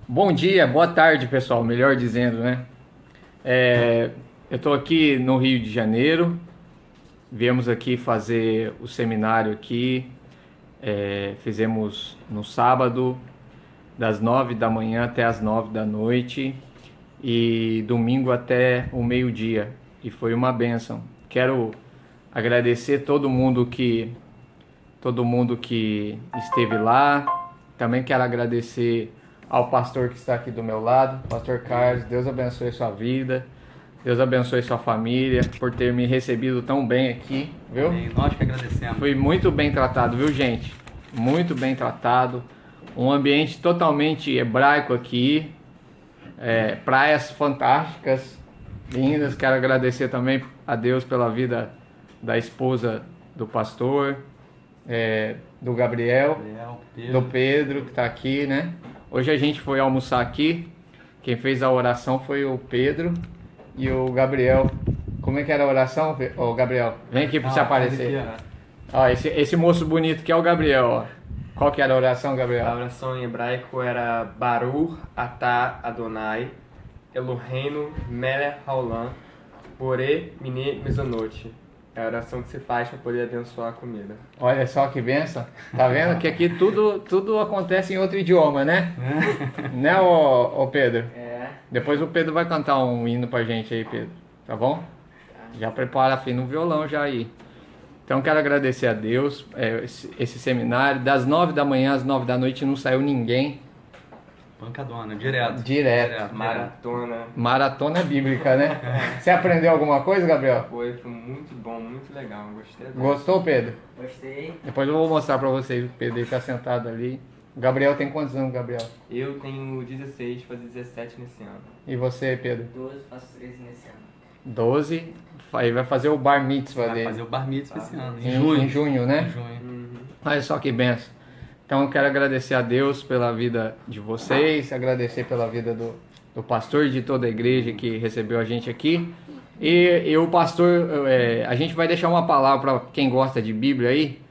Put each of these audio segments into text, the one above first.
Bom dia, boa tarde, pessoal, melhor dizendo, né? Eu estou aqui no Rio de Janeiro, viemos aqui fazer o seminário aqui, fizemos no sábado, das 9 da manhã até as 9 da noite e domingo até o meio-dia, e foi uma bênção. Quero agradecer todo mundo que esteve lá. Também quero agradecer ao pastor que está aqui do meu lado, pastor Carlos. Deus abençoe sua vida, Deus abençoe sua família, por ter me recebido tão bem aqui, viu? Amém. Nós que agradecemos. Fui muito bem tratado, viu, gente? Muito bem tratado. Um ambiente totalmente hebraico aqui, praias fantásticas, lindas. Quero agradecer também a Deus pela vida da esposa do pastor, do Gabriel, do Pedro, que está aqui, né? Hoje a gente foi almoçar aqui. Quem fez a oração foi o Pedro e o Gabriel. Como é que era a oração, ô Gabriel? Vem aqui para você aparecer. Aqui, Ó, esse moço bonito que é o Gabriel, ó. Qual que era a oração, Gabriel? A oração em hebraico era Baruch atah Adonai Eloheinu melech haolam borei minei mezonot. É a oração que se faz para poder abençoar a comida. Olha só que benção. Tá vendo que aqui tudo acontece em outro idioma, né? Né, ô Pedro? Depois o Pedro vai cantar um hino pra gente aí, Pedro. Tá bom? Já prepara afim no violão já aí. Então quero agradecer a Deus, esse seminário. Das 9 da manhã às 9 da noite não saiu ninguém. Pancadona, direto. Direto. Maratona. Maratona bíblica, né? Você aprendeu alguma coisa, Gabriel? Foi muito bom, muito legal. Gostei. Gostou, Pedro? Gostei. Depois eu vou mostrar pra vocês. O Pedro está sentado ali. O Gabriel tem quantos anos, Gabriel? Eu tenho 16, fazer 17 nesse ano. E você, Pedro? 12, faço 13 nesse ano. 12. Aí vai fazer o bar mitzvah Vai dele. fazer o bar mitzvah esse ano, Em junho, né? Em junho. Olha só que benção. Então eu quero agradecer a Deus pela vida de vocês, agradecer pela vida do pastor e de toda a igreja que recebeu a gente aqui. E o pastor, a gente vai deixar uma palavra para quem gosta de Bíblia aí.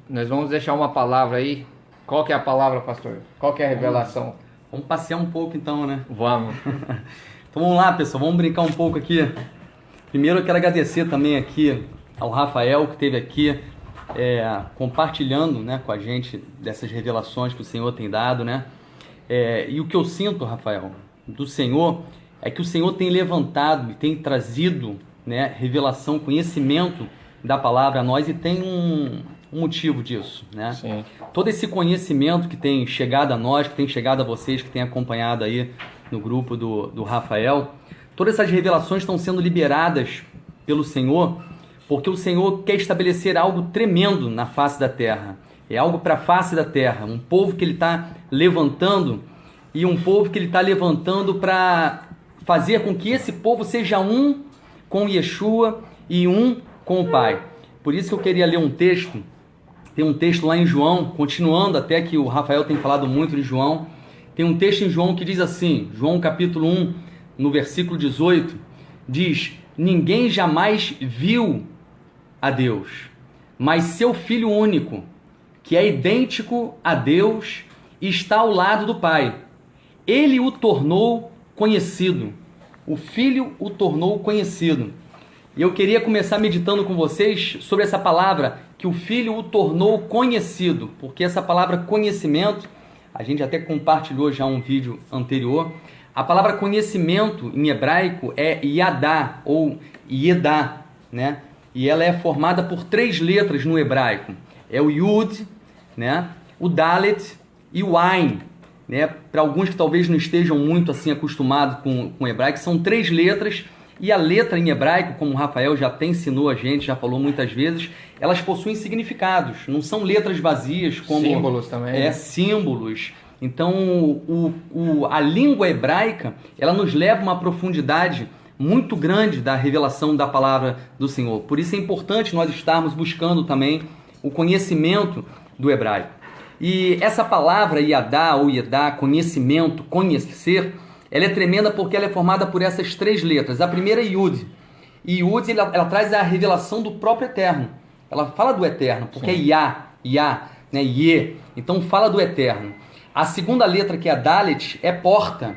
Nós vamos deixar uma palavra aí. Qual que é a palavra, pastor? Qual que é a revelação? Vamos passear um pouco então, né? Vamos. Então vamos lá, pessoal, vamos brincar um pouco aqui. Primeiro eu quero agradecer também aqui ao Rafael que esteve aqui compartilhando, né, com a gente dessas revelações que o Senhor tem dado, né? E o que eu sinto, Rafael, do Senhor é que o Senhor tem levantado e tem trazido, né, revelação, conhecimento da palavra a nós, e tem um motivo disso, né? Sim. Todo esse conhecimento que tem chegado a nós, que tem chegado a vocês, que tem acompanhado aí no grupo do Rafael, todas essas revelações estão sendo liberadas pelo Senhor, porque o Senhor quer estabelecer algo tremendo na face da terra. É algo para a face da terra, um povo que Ele está levantando, e um povo que Ele está levantando para fazer com que esse povo seja um com Yeshua e um com o Pai. Por isso que eu queria ler um texto. Tem um texto lá em João, continuando até que o Rafael tem falado muito de João. Tem um texto em João que diz assim, João capítulo 1, no versículo 18, diz: ninguém jamais viu a Deus, mas seu Filho único, que é idêntico a Deus, está ao lado do Pai. Ele o tornou conhecido. O Filho o tornou conhecido. E eu queria começar meditando com vocês sobre essa palavra, que o Filho o tornou conhecido, porque essa palavra conhecimento, a gente até compartilhou já um vídeo anterior, a palavra conhecimento em hebraico é yadá ou yedá, né? E ela é formada por 3 letras no hebraico. É o Yud, né? O Dalet e o Ain, né? Para alguns que talvez não estejam muito assim acostumados com o hebraico, são 3 letras. E a letra em hebraico, como o Rafael já até ensinou a gente, já falou muitas vezes, elas possuem significados. Não são letras vazias como... Símbolos também. Símbolos. Então, a língua hebraica, ela nos leva a uma profundidade muito grande da revelação da palavra do Senhor. Por isso é importante nós estarmos buscando também o conhecimento do hebraico. E essa palavra Yadá ou Yedá, conhecimento, conhecer, ela é tremenda porque ela é formada por essas 3 letras. A primeira é Yud. E Yud, ela traz a revelação do próprio Eterno. Ela fala do Eterno, porque Sim. É Yah, né? Ye. Então fala do Eterno. A segunda letra, que é a Dalet, é porta.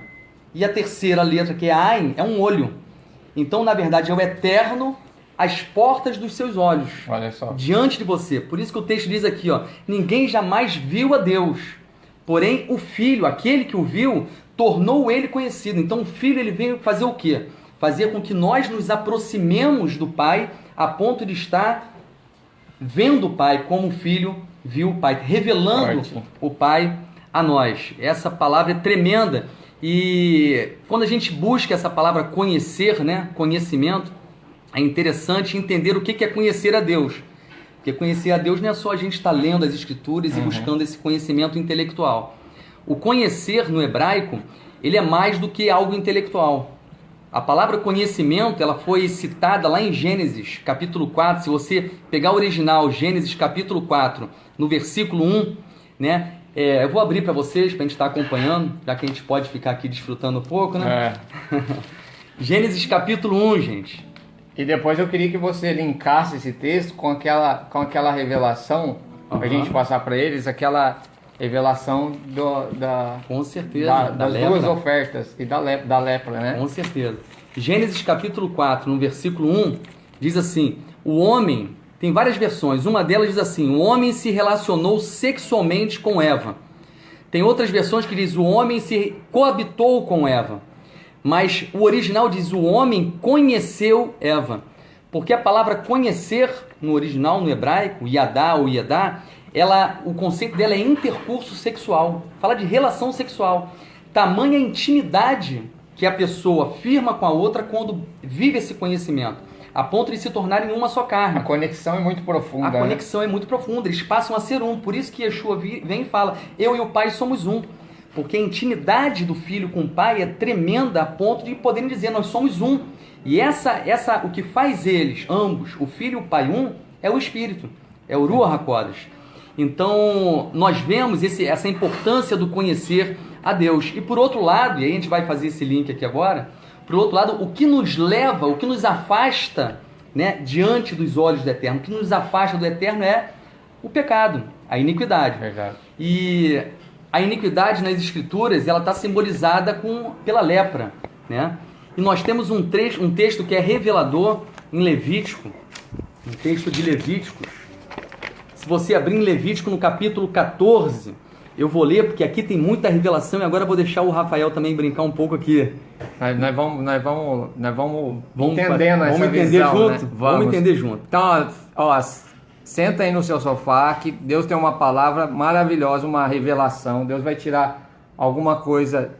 E a terceira letra, que é a Ain, é um olho. Então, na verdade, é o eterno às portas dos seus olhos. Olha só. Diante de você. Por isso que o texto diz aqui, ó, ninguém jamais viu a Deus. Porém, o Filho, aquele que o viu, tornou ele conhecido. Então, o Filho, ele veio fazer o quê? Fazer com que nós nos aproximemos do Pai a ponto de estar vendo o Pai como o Filho viu o Pai, revelando o Pai a nós. Essa palavra é tremenda. E quando a gente busca essa palavra conhecer, né, conhecimento, é interessante entender o que é conhecer a Deus. Porque conhecer a Deus não é só a gente estar lendo as Escrituras e buscando esse conhecimento intelectual. O conhecer no hebraico, ele é mais do que algo intelectual. A palavra conhecimento, ela foi citada lá em Gênesis, capítulo 4. Se você pegar o original, Gênesis, capítulo 4, no versículo 1, né? Eu vou abrir para vocês, para a gente estar acompanhando, já que a gente pode ficar aqui desfrutando um pouco, né? Gênesis, capítulo 1, gente. E depois eu queria que você linkasse esse texto com aquela revelação, para a gente passar para eles, aquela revelação com certeza, das duas ofertas e da lepra, né? Com certeza. Gênesis capítulo 4, no versículo 1, diz assim, o homem, tem várias versões, uma delas diz assim, o homem se relacionou sexualmente com Eva. Tem outras versões que diz, o homem se coabitou com Eva. Mas o original diz, o homem conheceu Eva. Porque a palavra conhecer, no original, no hebraico, yadá ou yedá, o conceito dela é intercurso sexual. Fala de relação sexual. Tamanha intimidade que a pessoa firma com a outra quando vive esse conhecimento, a ponto de se tornarem uma só carne. A conexão é muito profunda. A conexão é muito profunda. Eles passam a ser um. Por isso que Yeshua vem e fala, eu e o Pai somos um. Porque a intimidade do filho com o pai é tremenda a ponto de poderem dizer, nós somos um. E o que faz eles, ambos, o filho e o pai um, é o Espírito, é o Ruach HaKodesh. Então, nós vemos essa importância do conhecer a Deus. E por outro lado, e aí a gente vai fazer esse link aqui agora, por outro lado, o que nos leva, o que nos afasta, né, diante dos olhos do Eterno, o que nos afasta do Eterno é o pecado, a iniquidade. Verdade. E a iniquidade nas Escrituras, ela está simbolizada pela lepra, né? E nós temos um texto que é revelador em Levítico, um texto de Levíticos. Se você abrir em Levítico no capítulo 14, eu vou ler, porque aqui tem muita revelação, e agora eu vou deixar o Rafael também brincar um pouco aqui. Nós vamos entendendo vamos essa entender visão, junto? né? Vamos entender junto. Então, ó, senta aí no seu sofá, que Deus tem uma palavra maravilhosa, uma revelação. Deus vai tirar alguma coisa,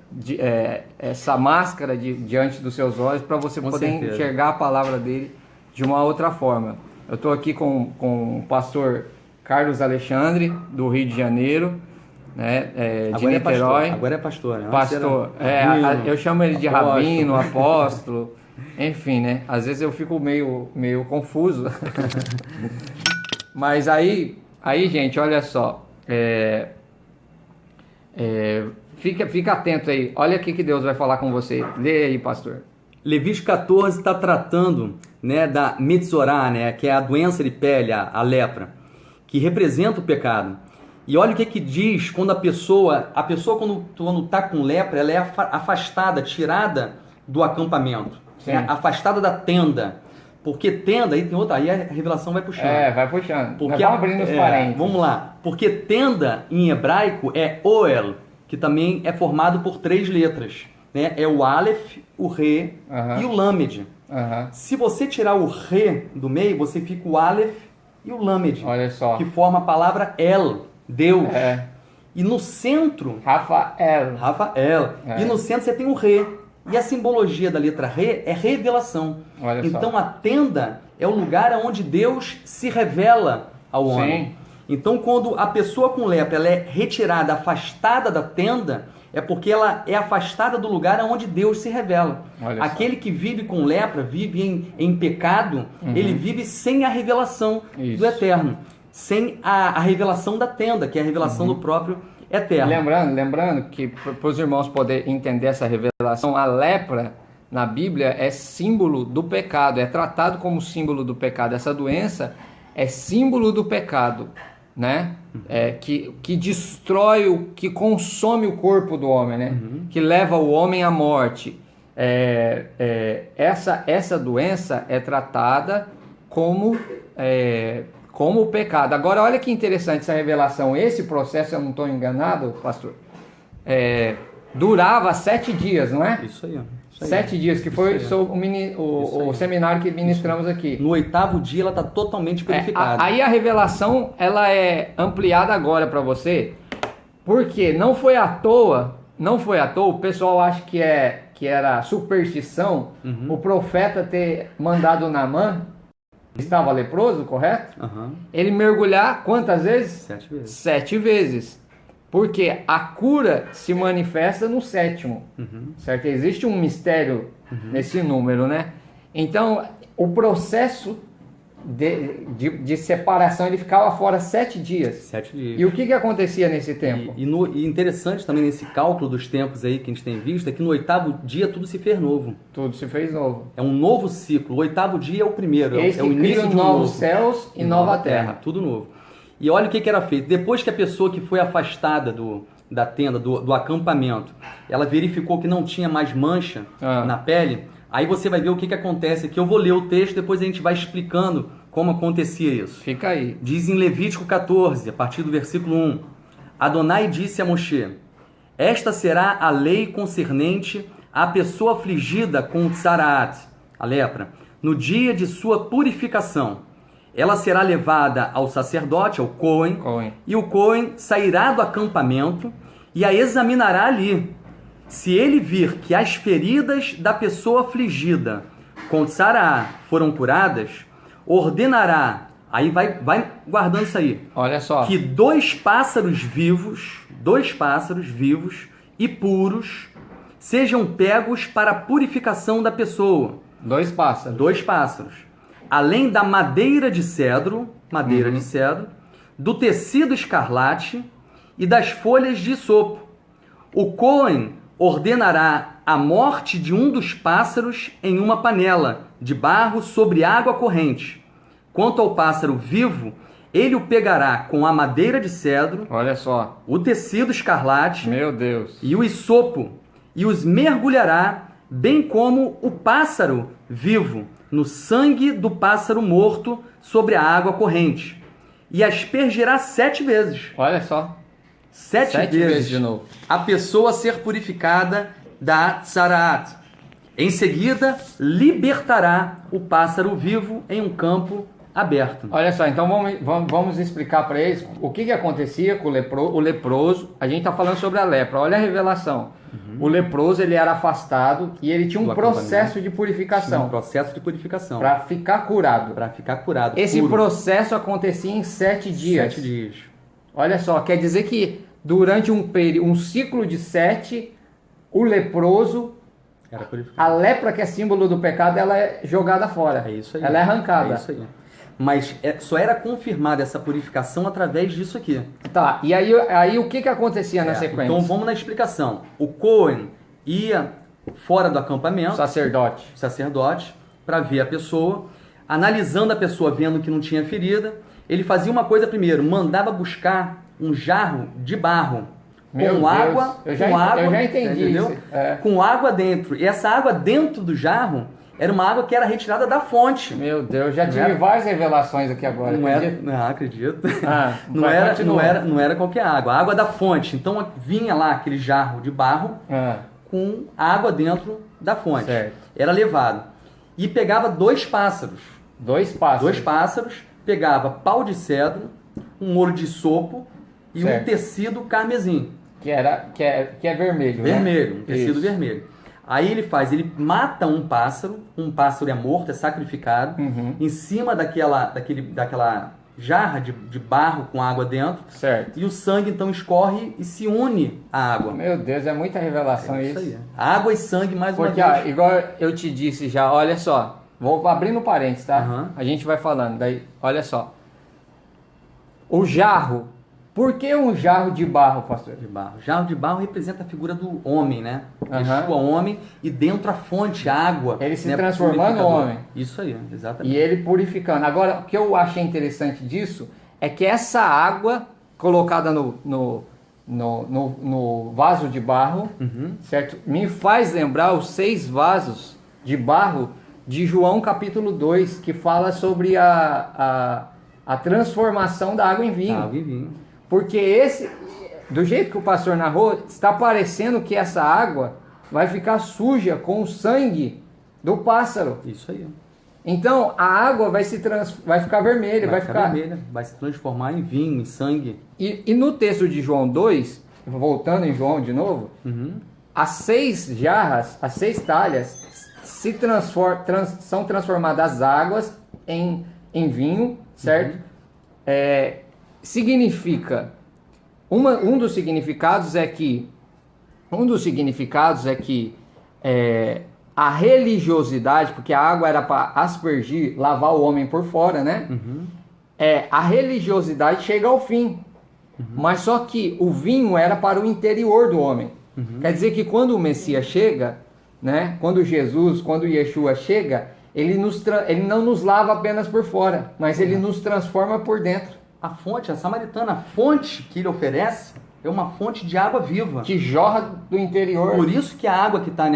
essa máscara diante dos seus olhos, para você poder enxergar a palavra dele de uma outra forma. Eu estou aqui com o pastor Carlos Alexandre, do Rio de Janeiro, né, de Niterói. Agora é pastor, né? Pastor, eu chamo ele de rabino, apóstolo, enfim, né? Às vezes eu fico meio confuso. Mas aí, gente, olha só, fica atento aí, olha o que Deus vai falar com você. Lê aí, pastor. Levítico 14 está tratando, né, da Metzorá, né, que é a doença de pele, a lepra, que representa o pecado. E olha o que diz quando a pessoa quando está com lepra, ela é afastada, tirada do acampamento, né, afastada da tenda. Porque tenda, aí tem outra, aí a revelação vai puxando. Vai puxando. Porque vamos abrindo os parênteses. Vamos lá. Porque tenda em hebraico é Oel, que também é formado por 3 letras. Né? É o Aleph, o Re e o Lamed. Se você tirar o Re do meio, você fica o Aleph e o Lamed. Olha só. Que forma a palavra El, Deus. E no centro... Rafael. E no centro você tem o Re. E a simbologia da letra Re é revelação. Então a tenda é o lugar onde Deus se revela ao homem. Sim. Então quando a pessoa com lepra ela é retirada, afastada da tenda, é porque ela é afastada do lugar onde Deus se revela. Aquele que vive com lepra, vive em pecado, ele vive sem a revelação do Eterno. Sem a revelação da tenda, que é a revelação do próprio Eterno. Lembrando que para os irmãos poderem entender essa revelação, a lepra na Bíblia é símbolo do pecado, é tratado como símbolo do pecado. Essa doença é símbolo do pecado. né? Que destrói, que consome o corpo do homem, né? Que leva o homem à morte. Essa doença é tratada como o pecado. Agora, olha que interessante essa revelação. Esse processo, eu não estou enganado, pastor, durava 7 dias, não é? Isso aí. 7 dias, que foi o seminário que ministramos aqui. No 8º dia ela está totalmente purificada. Aí a revelação ela é ampliada agora para você, porque não foi à toa, o pessoal acha que era superstição o profeta ter mandado Naamã, que estava leproso, correto? Ele mergulhar quantas vezes? 7 vezes. 7 vezes. Porque a cura se manifesta no 7º, certo? Existe um mistério nesse número, né? Então, o processo de separação, ele ficava fora 7 dias. 7 dias. E o que acontecia nesse tempo? E interessante também nesse cálculo dos tempos aí que a gente tem visto, é que no 8º dia tudo se fez novo. Tudo se fez novo. É um novo ciclo. O 8º dia é o primeiro, Eis é o início de um novos novo. céus e nova terra. Tudo novo. E olha o que era feito. Depois que a pessoa que foi afastada da tenda, do acampamento, ela verificou que não tinha mais mancha na pele, aí você vai ver o que acontece aqui. Eu vou ler o texto, depois a gente vai explicando como acontecia isso. Fica aí. Diz em Levítico 14, a partir do versículo 1. Adonai disse a Moshe: esta será a lei concernente à pessoa afligida com tsaraat, a lepra, no dia de sua purificação. Ela será levada ao sacerdote, ao Cohen, e o Cohen sairá do acampamento e a examinará ali. Se ele vir que as feridas da pessoa afligida com tsará foram curadas, ordenará, aí vai guardando isso aí, olha só, que 2 pássaros vivos e puros sejam pegos para a purificação da pessoa. 2 pássaros. 2 pássaros. Além da madeira de cedro, do tecido escarlate e das folhas de isopo. O Cohen ordenará a morte de um dos pássaros em uma panela de barro sobre água corrente. Quanto ao pássaro vivo, ele o pegará com a madeira de cedro, olha só, o tecido escarlate, meu Deus, e o isopo, e os mergulhará, bem como o pássaro vivo, no sangue do pássaro morto sobre a água corrente, e aspergirá 7 vezes. Olha só. 7 vezes de novo. a pessoa ser purificada da tsaraat. Em seguida, libertará o pássaro vivo em um campo aberto. Olha só, então vamos explicar para eles o que acontecia com o leproso. A gente está falando sobre a lepra. Olha a revelação. O leproso, ele era afastado e ele tinha um processo de purificação. Para ficar curado. Esse puro. Processo acontecia em 7 dias. 7 dias. Olha só, quer dizer que durante um ciclo de 7, o leproso, era purificado. a lepra, que é símbolo do pecado, ela é jogada fora. É isso aí. Ela é arrancada. É isso aí. Mas só era confirmada essa purificação através disso aqui. Tá, e aí o que acontecia na sequência? Então vamos na explicação. O Cohen ia fora do acampamento, sacerdote, para ver a pessoa, analisando a pessoa, vendo que não tinha ferida, ele fazia uma coisa primeiro, mandava buscar um jarro de barro, com água, eu já entendi, entendeu? Isso. Com água dentro. E essa água dentro do jarro era uma água que era retirada da fonte. Meu Deus, já tive várias revelações aqui agora. Acredito. Não era qualquer água, a água da fonte. Então vinha lá aquele jarro de barro com água dentro da fonte. Certo. Era levado. E pegava 2 pássaros. 2 pássaros. 2 pássaros, pegava pau de cedro, um molho de isopo e um tecido carmesim. Que é vermelho, Vermelho, um tecido vermelho. Aí ele mata um pássaro é morto, é sacrificado, em cima daquela jarra de barro com água dentro, certo. E o sangue então escorre e se une à água. Meu Deus, é muita revelação isso. Aí. Água e sangue mais uma vez. Porque, igual eu te disse já, olha só, vou abrindo parênteses, tá? A gente vai falando, daí, olha só. O jarro. Por que um jarro de barro, pastor? De barro. Jarro de barro representa a figura do homem, né? Yeshua, homem, e dentro a fonte, a água. Ele se transformando em homem. Isso aí, exatamente. E ele purificando. Agora, o que eu achei interessante disso é que essa água colocada no vaso de barro, certo? Me faz lembrar os 6 vasos de barro de João capítulo 2, que fala sobre a transformação da água em vinho. Água e vinho. Porque do jeito que o pastor narrou, está parecendo que essa água vai ficar suja com o sangue do pássaro. Isso aí. Então a água vai ficar vermelha, vai ficar vermelha, vai se transformar em vinho, em sangue. E no texto de João 2, voltando em João de novo, as 6 jarras, as 6 talhas são transformadas as águas em vinho, certo? Significa um dos significados é que a religiosidade, porque a água era para aspergir, lavar o homem por fora, né? A religiosidade chega ao fim. Mas só que o vinho era para o interior do homem. Quer dizer que quando o Messias chega, né? Quando Yeshua chega, ele não nos lava apenas por fora, mas ele nos transforma por dentro. A fonte, a samaritana, a fonte que ele oferece é uma fonte de água viva. Que jorra do interior. Por isso que a água que está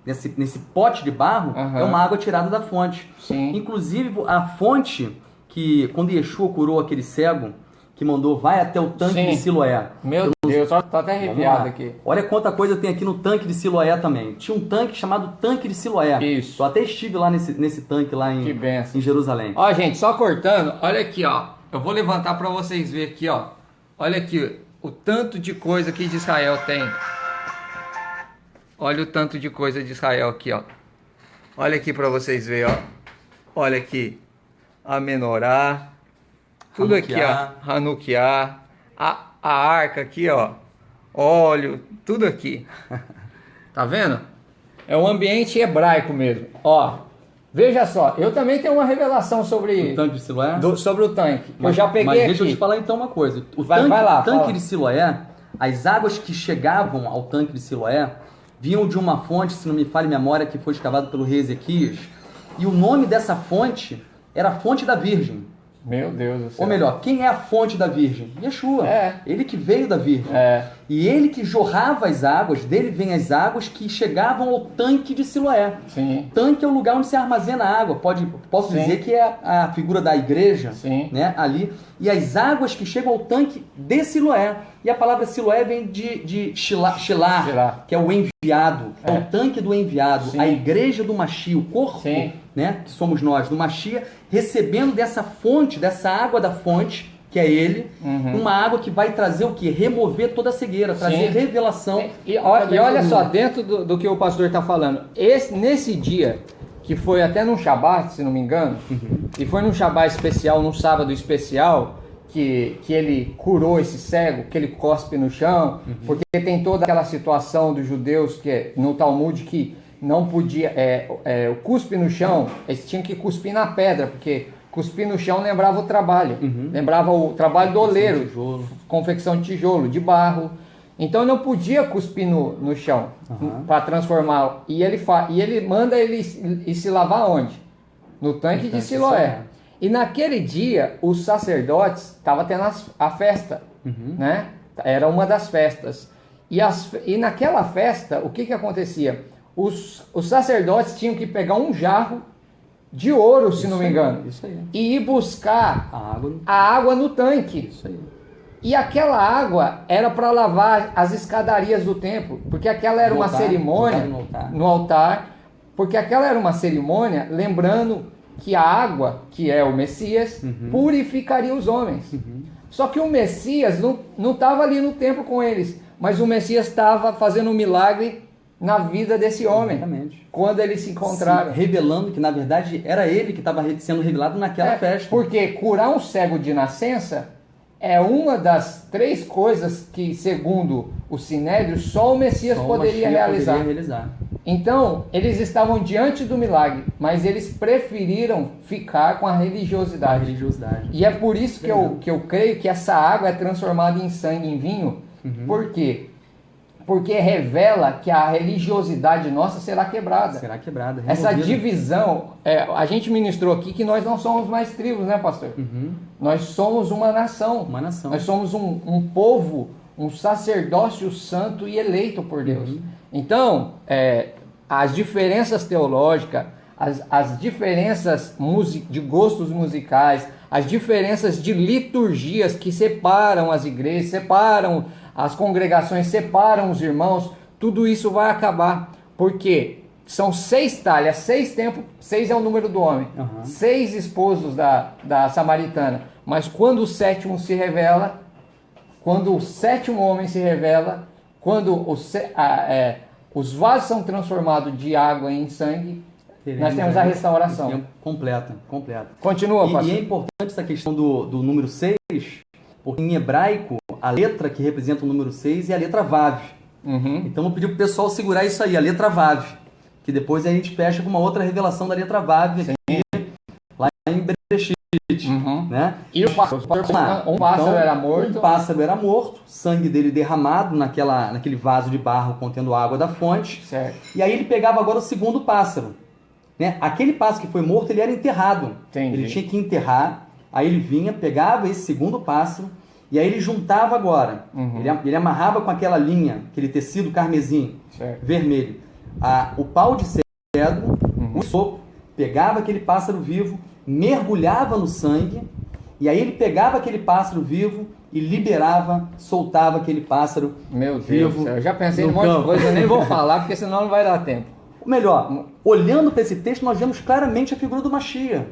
nesse pote de barro é uma água tirada da fonte. Sim. Inclusive, a fonte que, quando Yeshua curou aquele cego, que mandou, vai até o tanque de Siloé. Meu Deus, só tô até arrepiado aqui. Olha quanta coisa tem aqui no tanque de Siloé também. Tinha um tanque chamado Tanque de Siloé. Isso. Eu até estive lá nesse tanque lá em Jerusalém. Ó, gente, só cortando, olha aqui, ó. Eu vou levantar para vocês verem aqui, ó. Olha aqui, o tanto de coisa que de Israel tem. Olha o tanto de coisa de Israel aqui, ó. Olha aqui para vocês verem, ó. Olha aqui. A menorá. Tudo aqui, ó. Hanukiá. A arca aqui, ó. Óleo. Tudo aqui. Tá vendo? É um ambiente hebraico mesmo. Ó. Veja só. Eu também tenho uma revelação sobre... O tanque de Siloé? Sobre o tanque. Eu já peguei mas aqui. Deixa eu te falar então uma coisa. O tanque de Siloé, as águas que chegavam ao tanque de Siloé vinham de uma fonte, se não me falha a memória, que foi escavada pelo rei Ezequias. E o nome dessa fonte era a fonte da Virgem. Meu Deus do céu. Ou melhor, quem é a fonte da Virgem? Yeshua. Ele que veio da Virgem. E ele que jorrava as águas, dele vem as águas que chegavam ao tanque de Siloé. Sim. Tanque é o lugar onde se armazena a água. Posso dizer que é a figura da igreja, né, ali. E as águas que chegam ao tanque de Siloé. E a palavra Siloé vem de Shilar, que é o enviado. É o tanque do enviado. A igreja do Mashiach, o corpo, né, que somos nós, do Mashiach, recebendo dessa fonte, dessa água da fonte, que é ele, uma água que vai trazer o quê? Remover toda a cegueira, trazer revelação. E olha só, dentro do que o pastor está falando, nesse dia, que foi até num Shabat, se não me engano, e foi num Shabat especial, num sábado especial, que ele curou esse cego, que ele cospe no chão, porque tem toda aquela situação dos judeus que no Talmud que não podia, o cuspe no chão, eles tinham que cuspir na pedra, porque cuspir no chão lembrava o trabalho, lembrava o trabalho do oleiro, confecção de tijolo, de barro. Então não podia cuspir no chão para transformar. E ele manda ele se lavar onde? No tanque de Siloé. E naquele dia, os sacerdotes estavam tendo a festa, né? Era uma das festas. E naquela festa, o que acontecia? Os sacerdotes tinham que pegar um jarro de ouro, se não me engano, e ir buscar a água no tanque. Isso aí. E aquela água era para lavar as escadarias do templo, porque aquela era uma cerimônia no altar, porque aquela era uma cerimônia lembrando que a água, que é o Messias, purificaria os homens. Só que o Messias não estava ali no templo com eles, mas o Messias estava fazendo um milagre na vida desse homem. Exatamente. Quando eles se encontraram. Revelando que, na verdade, era ele que estava sendo revelado naquela festa. Porque curar um cego de nascença é uma das 3 coisas que, segundo o Sinédrio, só o Messias poderia realizar. Então, eles estavam diante do milagre, mas eles preferiram ficar com a religiosidade. E é por isso que eu creio que essa água é transformada em sangue, em vinho. Por quê? porque revela que a religiosidade nossa será quebrada. Será quebrada. Essa removida. divisão, a gente ministrou aqui que nós não somos mais tribos, né, pastor? Uhum. Nós somos uma nação. Uma nação. Nós somos um povo, um sacerdócio santo e eleito por Deus. Então, as diferenças teológicas, as diferenças de gostos musicais, as diferenças de liturgias que separam as igrejas, separam as congregações, separam os irmãos, tudo isso vai acabar. Porque são 6 talhas, 6 tempos, 6 é o número do homem, 6 esposos da samaritana. Mas quando o 7º se revela, quando o 7º homem se revela, quando os vasos são transformados de água em sangue, nós temos a restauração. Completa. Continua, pastor. E é importante essa questão do número 6, porque em hebraico, a letra que representa o número 6 é a letra Vav. Então eu pedi para o pessoal segurar isso aí, a letra Vav, que depois a gente fecha com uma outra revelação da letra Vav aqui, lá em Bereshit. Né? E o pássaro era morto. Um pássaro era morto, sangue dele derramado naquele vaso de barro contendo água da fonte. Certo. E aí ele pegava agora o segundo pássaro. Né? Aquele pássaro que foi morto, ele era enterrado. Entendi. Ele tinha que enterrar, aí ele vinha, pegava esse segundo pássaro, e aí ele juntava agora. Ele amarrava com aquela linha, aquele tecido carmesim, vermelho, o pau de cedro, o sopro, pegava aquele pássaro vivo, mergulhava no sangue, e aí ele pegava aquele pássaro vivo e liberava, soltava aquele pássaro Meu Deus vivo. do céu, eu já pensei em um monte de coisa, eu nem vou falar, porque senão não vai dar tempo. Ou melhor, olhando para esse texto, nós vemos claramente a figura do Mashiach.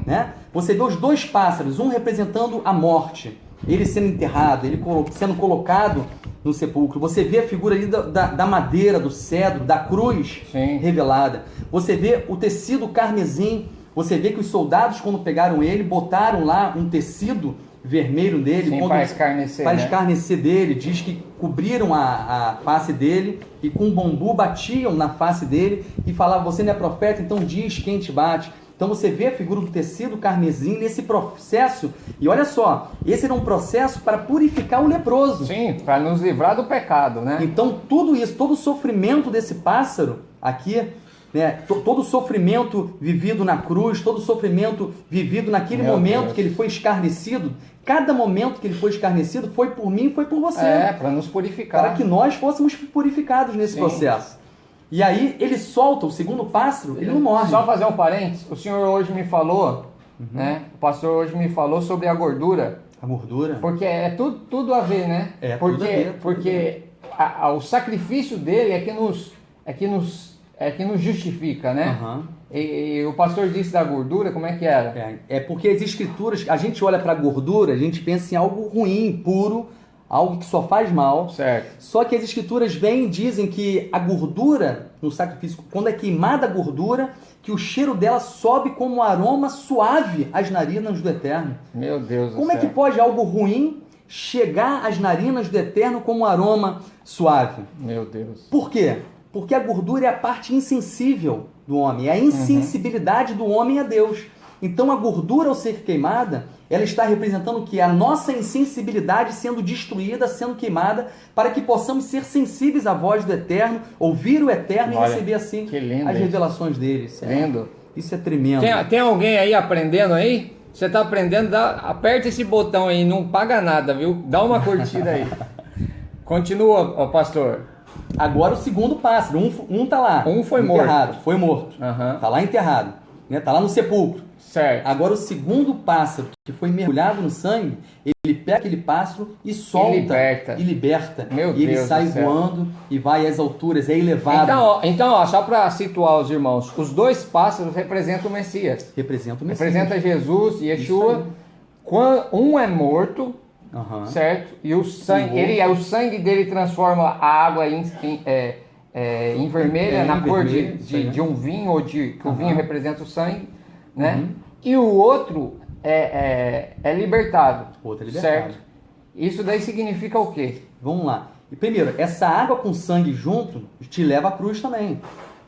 Né? Você vê os 2 pássaros, um representando a morte, ele sendo enterrado, ele sendo colocado no sepulcro. Você vê a figura ali da madeira, do cedro, da cruz revelada. Você vê o tecido carmesim. Você vê que os soldados, quando pegaram ele, botaram lá um tecido vermelho nele. Para escarnecer. Para escarnecer dele. Diz que cobriram a face dele e com um bambu batiam na face dele e falavam, você não é profeta, então diz quem te bate. Então você vê a figura do tecido carmesim nesse processo. E olha só, esse era um processo para purificar o leproso. Sim, para nos livrar do pecado, né? Então tudo isso, todo o sofrimento desse pássaro aqui, né, todo o sofrimento vivido na cruz, todo o sofrimento vivido naquele momento que ele foi escarnecido, cada momento que ele foi escarnecido foi por mim e foi por você. Para nos purificar. Para que nós fôssemos purificados nesse processo. E aí ele solta o segundo pássaro, ele não morre. Só fazer um parênteses, o senhor hoje me falou, né? O pastor hoje me falou sobre a gordura. A gordura? Porque é tudo a ver, né? Tudo a ver. Porque o sacrifício dele é que nos justifica, né? E o pastor disse da gordura, como é que era? É porque as escrituras, a gente olha para a gordura, a gente pensa em algo ruim, impuro, algo que só faz mal. Certo. Só que as escrituras vêm e dizem que a gordura no sacrifício, quando é queimada a gordura, que o cheiro dela sobe como um aroma suave às narinas do Eterno. Meu Deus do céu. Como é que pode algo ruim chegar às narinas do Eterno como um aroma suave? Meu Deus. Por quê? Porque a gordura é a parte insensível do homem, é a insensibilidade do homem a Deus. Então a gordura, ao ser queimada, ela está representando o que? A nossa insensibilidade sendo destruída, sendo queimada, para que possamos ser sensíveis à voz do Eterno, ouvir o Eterno e receber assim as revelações dele. Lindo. Isso é tremendo. Tem alguém aí aprendendo aí? Você está aprendendo? Aperta esse botão aí, não paga nada, viu? Dá uma curtida aí. Continua, pastor. Agora o segundo pássaro, um tá lá. Um foi enterrado, morto. foi morto. Tá lá enterrado, né? Tá lá no sepulcro. Certo. Agora o segundo pássaro que foi mergulhado no sangue, ele pega aquele pássaro e solta e liberta. Meu e ele Deus sai do céu. voando e vai às alturas, é elevado. Então, só para situar os irmãos, os 2 pássaros representam o Messias. Representa o Messias. Representa Jesus, Yeshua. Um é morto, certo? E o sangue, o sangue dele transforma a água em vermelha, na cor de um vinho, ou que o vinho representa o sangue, né? E o outro é libertado. O outro é libertado. Certo? Isso daí significa o quê? Vamos lá. E primeiro, essa água com sangue junto te leva à cruz também.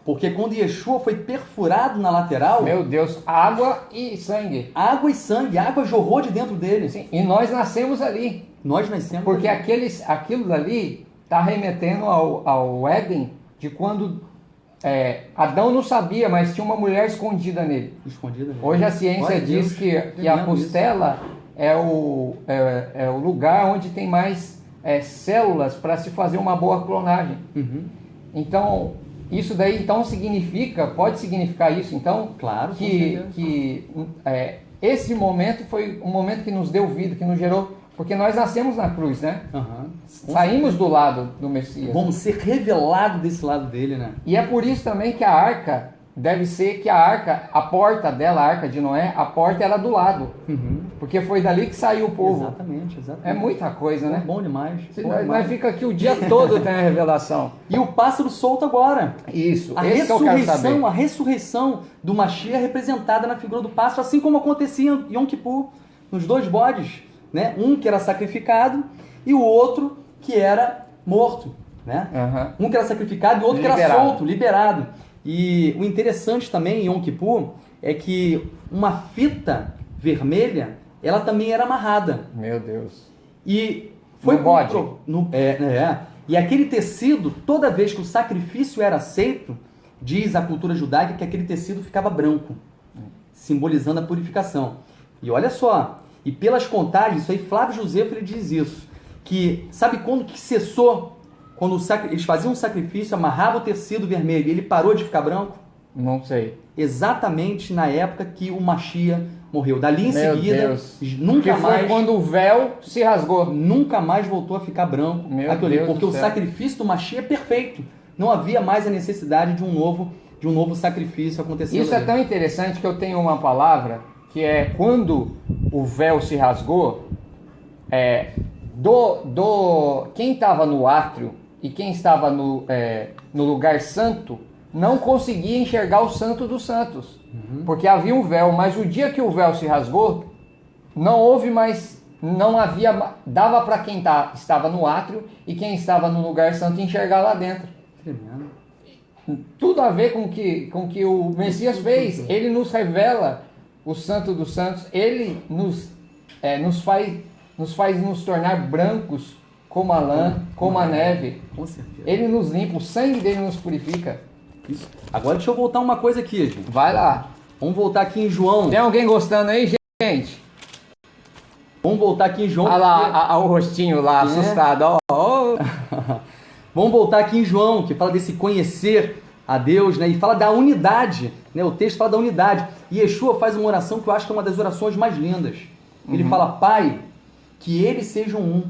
Porque quando Yeshua foi perfurado na lateral... Meu Deus, água e sangue. Água e sangue, a água jorrou de dentro dele. Sim, e nós nascemos ali. Nós nascemos porque ali. aquilo dali está remetendo ao Éden, de quando Adão não sabia, mas tinha uma mulher escondida nele. Escondida. Né? Hoje a ciência Glória a diz Deus. que a costela é o lugar onde tem mais células para se fazer uma boa clonagem. Uhum. Então, isso daí então pode significar isso, então, Claro, com que certeza. esse momento foi um momento que nos deu vida, que nos gerou, porque nós nascemos na cruz, né? Uhum. Saímos do lado do Messias. Vamos ser revelados desse lado dele, né? E é por isso também que a arca, deve ser que a porta dela, a arca de Noé, a porta era do lado. Uhum. Porque foi dali que saiu o povo. Exatamente. É muita coisa, né? Bom demais. Nós fica aqui o dia todo tem a revelação. E o pássaro solto agora. Isso, A esse que eu quero saber. a ressurreição do Mashiach é representada na figura do pássaro, assim como acontecia em Yom Kippur, nos 2 bodes, né? Um que era sacrificado e o outro que era morto, né? Uhum. Um que era sacrificado e o outro que era solto, liberado. E o interessante também em Yom Kippur é que uma fita vermelha, ela também era amarrada. Meu Deus. E foi no bode. E aquele tecido, toda vez que o sacrifício era aceito, diz a cultura judaica que aquele tecido ficava branco, simbolizando a purificação. E olha só, e pelas contagens, isso aí Flávio Josefo ele diz isso, que sabe quando que cessou? Quando eles faziam um sacrifício, amarravam o tecido vermelho e ele parou de ficar branco? Não sei. Exatamente na época que o Mashiach morreu. Dali em Meu seguida, Deus. nunca que foi mais... quando o véu se rasgou. Nunca mais voltou a ficar branco. Meu Deus porque do o céu. sacrifício do Mashiach é perfeito. Não havia mais a necessidade de um novo sacrifício acontecendo. Isso é tão interessante que eu tenho uma palavra que é quando o véu se rasgou, quem estava no átrio e quem estava no lugar santo não conseguia enxergar o santo dos santos. Porque havia um véu, mas o dia que o véu se rasgou, não houve mais, não havia, dava para quem estava no átrio e quem estava no lugar santo enxergar lá dentro. Tremendo. Tudo a ver com que o Messias fez. Ele nos revela o santo dos santos, ele nos faz nos tornar brancos como a lã, como a neve. Com certeza. Ele nos limpa, o sangue dele nos purifica. Isso. Agora deixa eu voltar uma coisa aqui, gente. Vai lá. Vamos voltar aqui em João. Tem alguém gostando aí, gente? Vamos voltar aqui em João. Olha lá o rostinho lá, assustado. Ó. Vamos voltar aqui em João, que fala desse conhecer a Deus, né? E fala da unidade, né? O texto fala da unidade. E Yeshua faz uma oração que eu acho que é uma das orações mais lindas. Ele fala, Pai, que eles sejam um,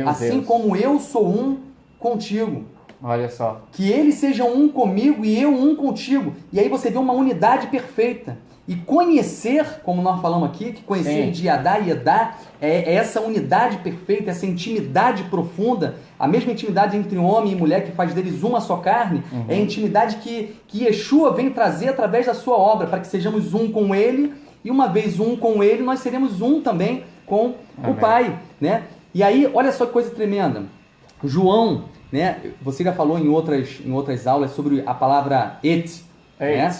assim Deus. como eu sou um contigo. Olha só. Que eles sejam um comigo e eu um contigo. E aí você vê uma unidade perfeita. E conhecer, como nós falamos aqui, que conhecer Sim. de Yadá e Yedá é essa unidade perfeita, essa intimidade profunda, a mesma intimidade entre homem e mulher que faz deles uma só carne, é a intimidade que Yeshua vem trazer através da sua obra, para que sejamos um com ele, e uma vez um com ele, nós seremos um também com o Pai, né? E aí, olha só que coisa tremenda. João, né? Você já falou em outras aulas sobre a palavra né?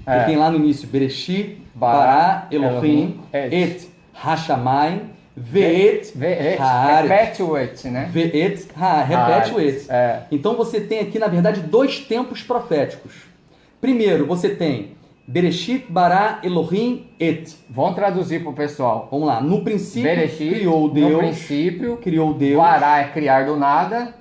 Que tem lá no início, Bereshit, Bara, Elohim, Et, Hashamayim, Ve'et, Haaretz. Repete o et, né? Ve'et, repete o Et. É. Então você tem aqui, na verdade, 2 tempos proféticos. Primeiro, você tem Bereshit, Bara, Elohim, Et. Vamos traduzir para o pessoal. Vamos lá. No princípio, Bereshit, criou Deus. No princípio, criou Deus. Bará é criar do nada.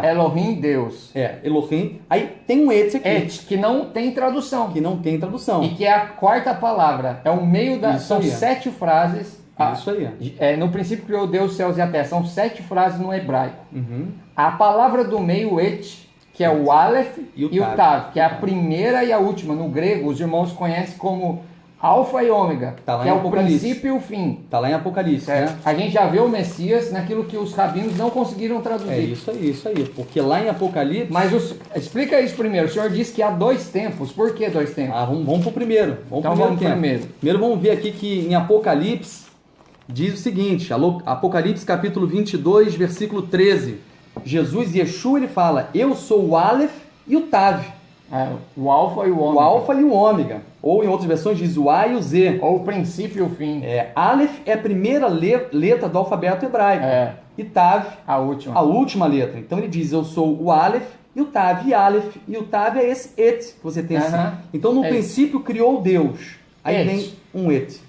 Elohim, Deus. Elohim. Aí tem um Et aqui. Et, que não tem tradução. Que não tem tradução. E que é a 4ª palavra. É o meio da... Isso São aí. 7 frases. Isso aí. No princípio criou Deus os céus e a terra. São 7 frases no hebraico. Uhum. A palavra do meio, Et, que é o Aleph E o e o Tav. Tav, que é a primeira e a última. No grego, os irmãos conhecem como Alfa e Ômega, Tá lá que em é o Apocalipse. princípio e o fim. Tá lá em Apocalipse, Certo? né? A gente já vê o Messias naquilo que os rabinos não conseguiram traduzir. É isso aí. Porque lá em Apocalipse... Mas explica isso primeiro. O senhor disse que há 2 tempos. Por que 2 tempos? Vamos pro primeiro. Então vamos pro tempo. primeiro. Primeiro vamos ver aqui que em Apocalipse diz o seguinte, Apocalipse capítulo 22, versículo 13. Jesus, Yeshua, ele fala, eu sou o Aleph e o Tav. O Alfa e o Ômega. O Alfa e o Ômega. Ou em outras versões diz o A e o Z. Ou o princípio e o fim. Aleph é a primeira letra do alfabeto hebraico. e Tav, A última. a última letra. Então ele diz, eu sou o Aleph e o Tav, e Aleph, e o Tav é esse Et que você tem assim. Aham. Então no Et. princípio criou Deus. Aí Et. vem um Et,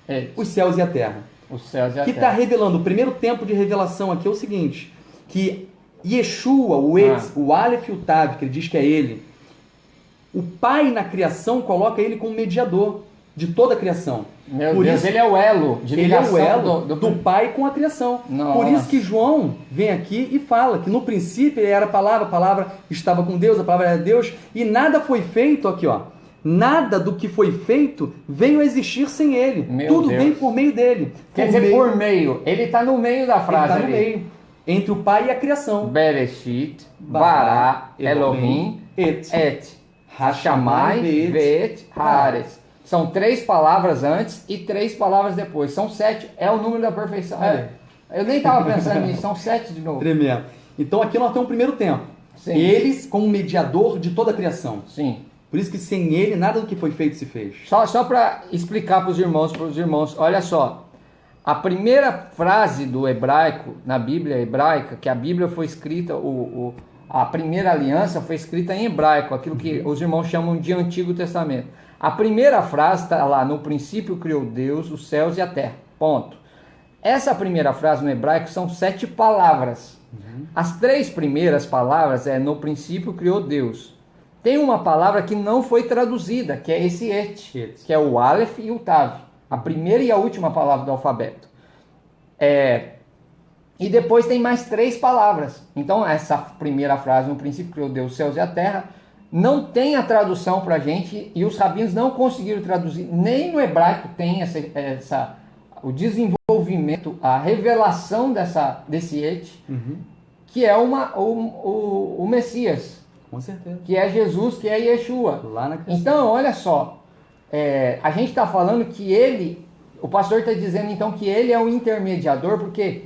Et. os céus e a terra. Os céus e a Que está terra. revelando, o primeiro tempo de revelação aqui é o seguinte, que Yeshua, o Et, o Aleph e o Tav, que ele diz que é ele, o Pai na criação coloca ele como mediador de toda a criação. Meu Por Deus, isso- ele é o elo de Ele é ligação o elo do do Pai com a criação. Nossa. Por isso que João vem aqui e fala que no princípio ele era a palavra estava com Deus, a palavra era Deus, e nada foi feito, aqui ó, nada do que foi feito veio a existir sem ele. Meu Tudo Deus. vem por meio dele. Quer dizer, por meio. Ele está no meio da Ele frase está no ali. meio, entre o Pai e a criação. Bereshit, Bará, Elohim, Et, Et, Hashamai, Hashamai, Vet, Vet, Haaretz. São 3 palavras antes e 3 palavras depois. São 7. É o número da perfeição. É. Eu nem estava pensando nisso. São 7 de novo. Tremendo. Então aqui nós temos o primeiro tempo. Sim. Eles como mediador de toda a criação. Sim. Por isso que sem ele nada do que foi feito se fez. Só para explicar para os irmãos, olha só. A primeira frase do hebraico, na Bíblia hebraica, que a Bíblia foi escrita, a primeira aliança foi escrita em hebraico, aquilo que os irmãos chamam de Antigo Testamento. A primeira frase está lá, no princípio criou Deus os céus e a terra, ponto. Essa primeira frase no hebraico são 7 palavras. As 3 primeiras palavras é no princípio criou Deus. Tem uma palavra que não foi traduzida, que é esse Et, Et. que é o Aleph e o Tav. A primeira e a última palavra do alfabeto. E depois tem mais 3 palavras. Então essa primeira frase, no princípio criou Deus os céus e a terra, não tem a tradução para a gente, e os rabinos não conseguiram traduzir, nem no hebraico tem o desenvolvimento, a revelação desse Et, que é o Messias, Com certeza. que é Jesus, que é Yeshua. Lá na criação. Então, olha só, a gente está falando que o pastor está dizendo então que ele é o intermediador, porque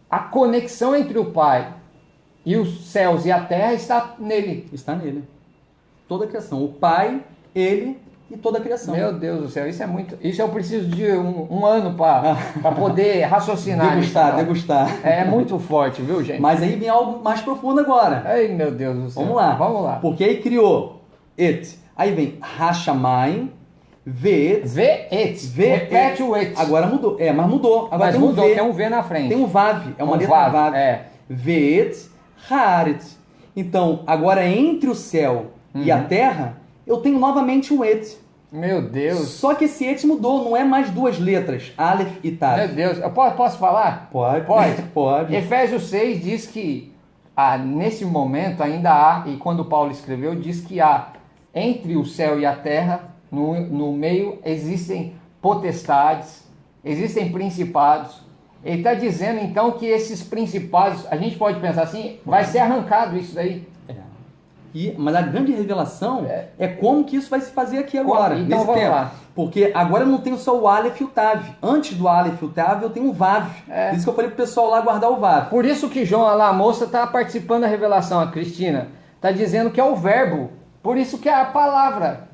a conexão entre o Pai e os céus e a terra está nele. Está nele. Toda a criação. O Pai, ele e toda a criação. Meu Deus do céu, isso é muito. Isso eu preciso de um ano para poder raciocinar. Degustar. É muito forte, viu, gente? Mas aí vem algo mais profundo agora. Ai, meu Deus do céu. Vamos lá. Porque aí criou Et. Aí vem Hashamai, Vet. Ve-et. Repete o et. Agora mudou. Mas mudou. Agora Mas tem um mudou, V. tem um V na frente. Tem um Vav. É uma Um letra Vav, Vav. é. Vet, Haaretz. Então, agora entre o céu e a terra, eu tenho novamente um Et. Meu Deus. Só que esse Et mudou, não é mais 2 letras, Aleph e Tav. Meu Deus. Eu posso falar? Pode. Pode. Pode. Efésios 6 diz que nesse momento ainda há, e quando Paulo escreveu, diz que há entre o céu e a terra, no meio, existem potestades, existem principados. Ele está dizendo então que esses principados, a gente pode pensar assim, vai ser arrancado isso daí. Mas a grande revelação é como que isso vai se fazer aqui agora, Então nesse vamos tempo. lá. Porque agora eu não tenho só o Aleph e o Tav. Antes do Aleph e o Tav, eu tenho o Vav. Por isso que eu falei pro pessoal lá guardar o Vav. Por isso que João, lá, a moça, está participando da revelação, a Cristina, está dizendo que é o verbo. Por isso que é a palavra.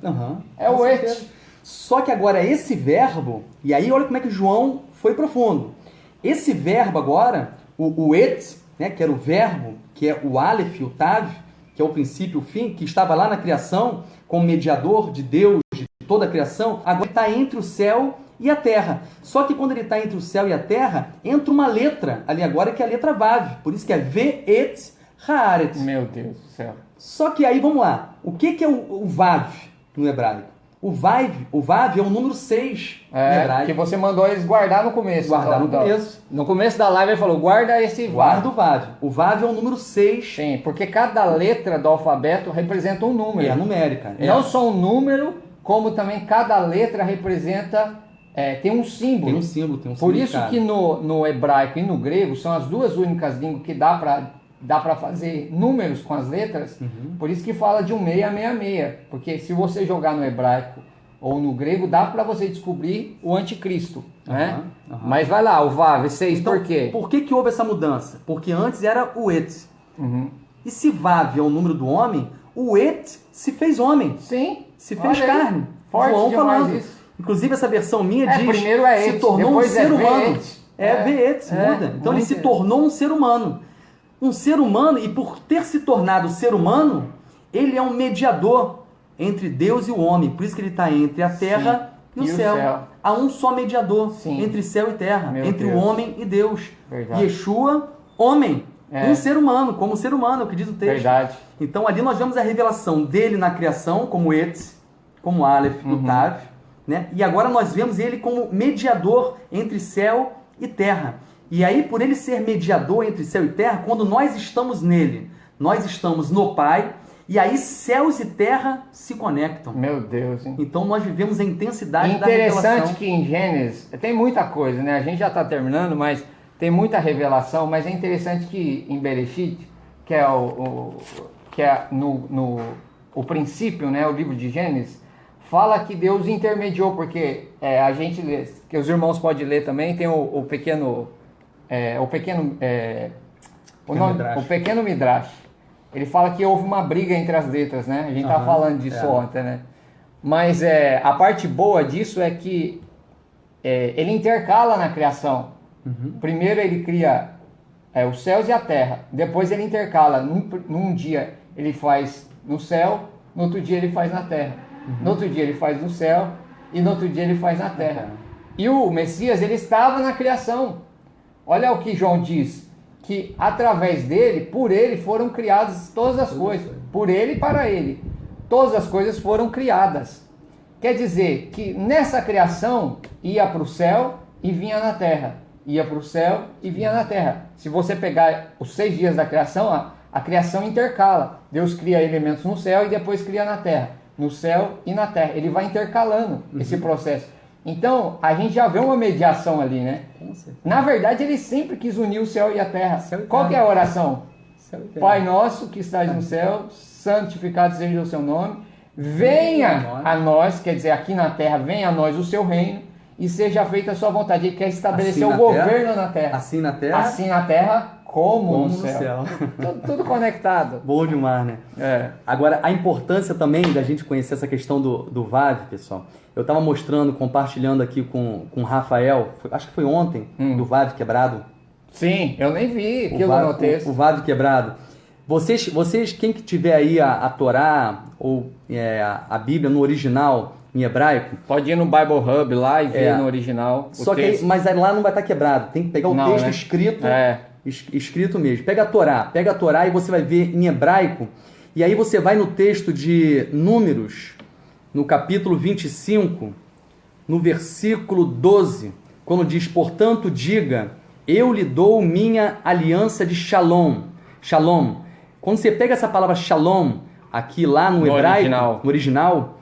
É o Et. Só que agora esse verbo, e aí olha como é que João foi profundo. Esse verbo agora, o Et, né, que era o verbo, que é o Aleph e o Tav, que é o princípio e o fim, que estava lá na criação, como mediador de Deus, de toda a criação, agora está entre o céu e a terra. Só que quando ele está entre o céu e a terra, entra uma letra ali agora, que é a letra Vav. Por isso que é Ve-et Haaretz. Meu Deus do céu. Só que aí, vamos lá. O que é o Vav no hebraico? O Vav é o número 6 no hebraico. Que você mandou eles guardar no começo. Guardar no começo. No começo da live ele falou, guarda esse Vav. Guarda o Vav. O Vav é o número 6. Sim, porque cada letra do alfabeto representa um número. É numérica. Não só um número, como também cada letra representa, tem um símbolo. Tem um símbolo, tem um Por significado. isso que no hebraico e no grego são as duas únicas línguas que dá para fazer números com as letras. Por isso que fala de um 666. Porque se você jogar no hebraico ou no grego, dá para você descobrir o anticristo. Né? Mas vai lá, o Vav, 6, Então, por quê? Por que houve essa mudança? Porque antes era o Et. E se Vav é o número do homem, o Et se fez homem. Sim. Se fez Olha aí. carne. Forte João demais falando. isso. Inclusive essa versão minha diz primeiro é se Et, tornou um depois é ser humano. Ve-et. Ve'etz, muda. Então ele se tornou um ser humano. Um ser humano, e por ter se tornado ser humano, ele é um mediador entre Deus e o homem. Por isso que ele está entre a terra e o céu. Há um só mediador entre céu e terra, entre o homem e Deus. Verdade. Yeshua, homem. Um ser humano, como ser humano, é o que diz o texto. Verdade. Então ali nós vemos a revelação dele na criação, como Etz, como Aleph, o Tav, né? E agora nós vemos ele como mediador entre céu e terra. E aí, por ele ser mediador entre céu e terra, quando nós estamos nele, nós estamos no Pai, e aí céus e terra se conectam. Meu Deus, hein? Então nós vivemos a intensidade da revelação. Interessante que em Gênesis tem muita coisa, né? A gente já está terminando, mas tem muita revelação. Mas é interessante que em Bereshit, que é o princípio, né? O livro de Gênesis, fala que Deus intermediou, porque a gente lê, que os irmãos podem ler também, tem o pequeno Midrash. Ele fala que houve uma briga entre as letras, né? A gente estava falando disso ontem, né? Mas a parte boa disso é que ele intercala na criação. Primeiro ele cria os céus e a terra. Depois ele intercala. Num dia ele faz no céu, no outro dia ele faz na terra. No outro dia ele faz no céu e no outro dia ele faz na terra. E o Messias, ele estava na criação. Olha o que João diz, que através dele, por ele, foram criadas todas as coisas. Por ele e para ele. Todas as coisas foram criadas. Quer dizer que nessa criação ia para o céu e vinha na terra. Ia para o céu e vinha na terra. Se você pegar os 6 dias da criação, a criação intercala. Deus cria elementos no céu e depois cria na terra. No céu e na terra. Ele vai intercalando esse processo. Então, a gente já vê uma mediação ali, né? Na verdade, ele sempre quis unir o céu e a terra. Qual que é a oração? Pai nosso que estás no céu, santificado seja o seu nome. Venha a nós, quer dizer, aqui na terra, venha a nós o seu reino e seja feita a sua vontade. Ele quer estabelecer o governo na terra. Assim na terra? Assim na terra como no céu. Tudo conectado. Bom demais, né? Agora, a importância também da gente conhecer essa questão do Vav, pessoal. Eu estava mostrando, compartilhando aqui com o Rafael, acho que foi ontem, do Vav quebrado. Sim, eu nem vi aquilo no texto. O Vav quebrado. Vocês, quem que tiver aí a Torá ou a Bíblia no original, em hebraico... Pode ir no Bible Hub lá e ver no original Só que aí, mas lá não vai estar quebrado. Tem que pegar o texto escrito, escrito mesmo. Pega a Torá e você vai ver em hebraico. E aí você vai no texto de Números, no capítulo 25, no versículo 12, quando diz, portanto, diga, eu lhe dou minha aliança de Shalom. Shalom. Quando você pega essa palavra Shalom, aqui lá no hebraico, no original,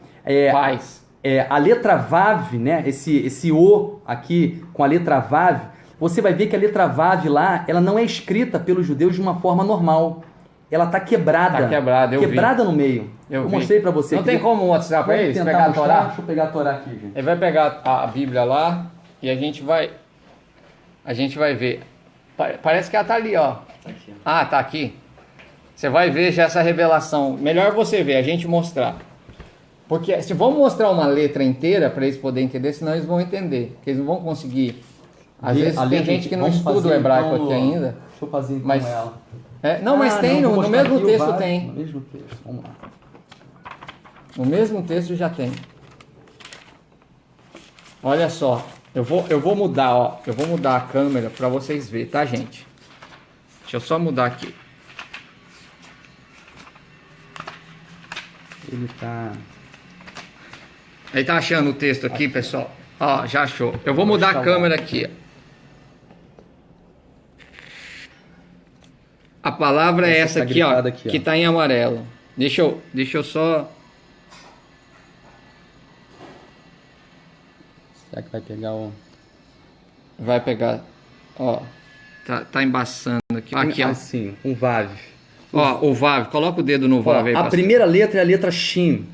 paz. A letra Vav, né? Esse O aqui com a letra Vav, você vai ver que a letra Vav lá, ela não é escrita pelos judeus de uma forma normal. Ela está quebrada. Está quebrada, eu quebrada vi. No meio. Eu mostrei para você. Não tem como mostrar para eles? Pegar a Torá? Deixa eu pegar a Torá aqui, gente. Ele vai pegar a Bíblia lá e a gente vai ver. Parece que ela tá ali, ó. Tá aqui, ó. Ah, tá aqui. Você vai ver já essa revelação. Melhor você ver, a gente mostrar. Porque se vamos mostrar uma letra inteira para eles poderem entender, senão eles vão entender. Porque eles não vão conseguir. Às vezes tem gente que não estuda o hebraico aqui ainda. Deixa eu fazer então mas ela. Mas tem, no mesmo texto tem. No mesmo texto, vamos lá. No mesmo texto já tem. Olha só, eu vou mudar, ó. Eu vou mudar a câmera para vocês verem, tá, gente? Deixa eu só mudar aqui. Ele tá achando o texto aqui, pessoal? Ó, já achou. Eu vou mudar a câmera aqui. A palavra é essa aqui, ó, que tá em amarelo. Deixa eu só... Será que vai pegar o... Vai pegar, ó. Tá embaçando aqui. Aqui, ó. Assim, um Vav. Ó, o Vav. Coloca o dedo no Vav aí. A primeira letra é a letra Shin.